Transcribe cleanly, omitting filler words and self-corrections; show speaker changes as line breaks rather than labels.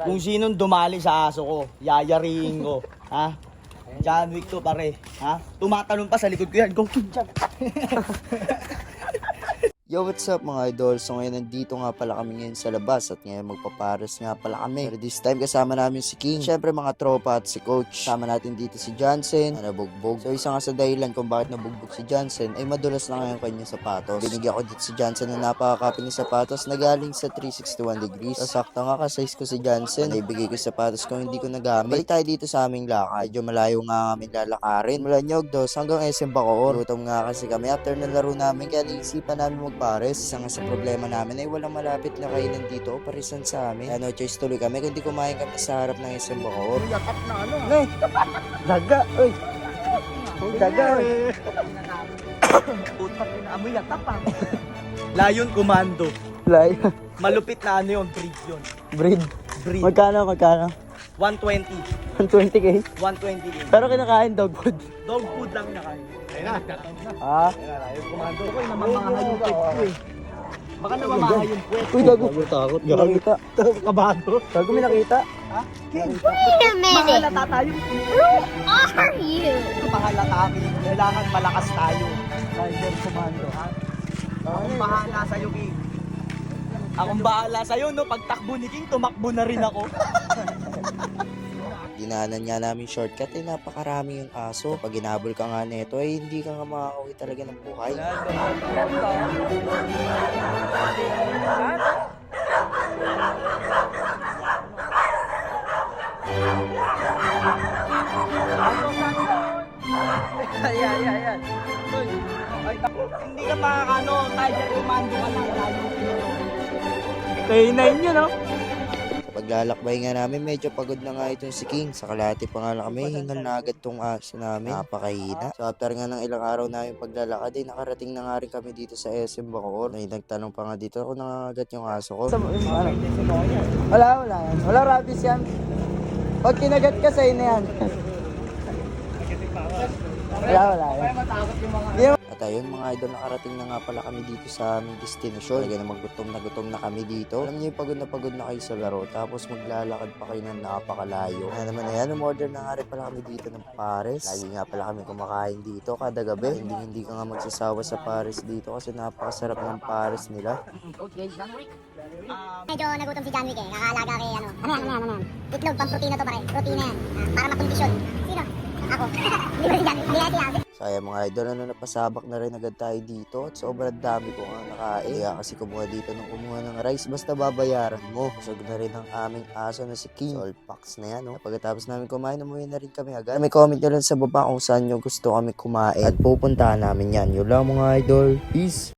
Kung sinong dumali sa aso ko, yayariin ko. Ha? John Wick to pare. Ha? Tumatalon pa sa likod ko yan. Go King John.
Yo, what's up mga idol? So ngayon nandito nga pala kami ngayon sa labas at ngayon magpapares nga pala kami. Pero this time kasama namin si King. Siyempre mga tropa at si Coach. Kasama natin dito si Johnson na nabugbog. So isa nga sa dahilan kung bakit nabugbog si Johnson ay madulas na nga yung kanyang sapatos. Binigyan ko dito si Johnson ng napakakapin ng sapatos na galing sa 361 degrees. So sakto nga ka-size ko si Johnson. Naibigay ko sa sapatos kung hindi ko nagamit. Balik tayo dito sa aming lakad. Medyo malayo nga kami lalakarin. Mula Nyogdos hanggang SM Bacoor. Gutom nga kasi kami after ng laro namin kaya naisipan namin magpares. Isa nga sa problema namin ay walang malapit na kainan dito o parisan sa amin. Kaya no choice tuloy kami kundi kumain kami sa harap ng SM Bacoor.
Yakat na ano.
Nay! Daga! Uy! Daga!
Putak na amoy yatak pa. Lion Commando.
Lay!
Malupit na ano yun, breed yun.
Breed!
Breed.
Magkano?
120.
120k?
120.
Pero kinakain dog food.
Dog food lang na kayo. Ayun na.
Ha?
Lion Commando. Ako yung namamahay yung pet ko eh. Baka namamahay yung pet.
Uy, dago! Takot, gago. Nakita.
Kabado.
Dago, may nakita.
Ha? King.
Wait a minute.
Mahalata tayo.
Who are you?
Mahalata kami. Kailangan malakas tayo. Lion Commando. Ha? Akong bahala sa'yo, King. Akong bahala sa'yo, no? Pagtakbo ni King, tumakbo na rin ako.
Dinaanan nga namin shortcut ay napakarami yung aso. Pag ginabol ka nga neto ay hindi ka nga makakauwi talaga ng buhay.
Ayan. Hindi ka makakano, Tiger Commando ka lang.
K9 yun, no? Sa paglalakbay nga namin, medyo pagod na nga itong si King. Sa kalahati pa nga lang kami, hingal na agad tong aso namin. Napakahina. So after nga ng ilang araw namin paglalakad, ay nakarating na nga rin kami dito sa SM Bacoor. May nagtanong pa nga dito kung nangagat yung aso ko.
Wala yan. Wala rabies yan. Pag kinagat ka sa'yo na yan. Wala yan.
At ayun mga idol, nakarating na nga pala kami dito sa aming destinasyon. Talaga namang gutom na kami dito. Alam niyo yung pagod na kayo sa laro. Tapos maglalakad pa kayo ng napakalayo. Kaya naman ayan, umorder na nga rin pala kami dito ng pares. Lagi nga pala kami kumakain dito kada gabi. Hindi ka nga magsasawa sa pares dito kasi napakasarap ng pares nila.
Medyo nagutom si John Wick eh. Nakalaga kay ano. Ano yan? Itlog, pang-protein to pare. Protein na yan. Para makondisyon. Sino? Ako. Hindi ba si John Wick? Hindi na siya.
So ayan mga idol, napasabak na rin agad tayo dito. At sobrang dami ko nga nakain. Kaya kasi kumuha dito nung kumuha ng rice. Basta babayaran mo. Kusog na rin ang aming aso na si King. All packs na yan. No? Pagkatapos namin kumain, umuwi na rin kami agad. May comment nyo lang sa baba kung saan nyo gusto kami kumain. At pupuntahan namin yan. Yun lang mga idol. Peace!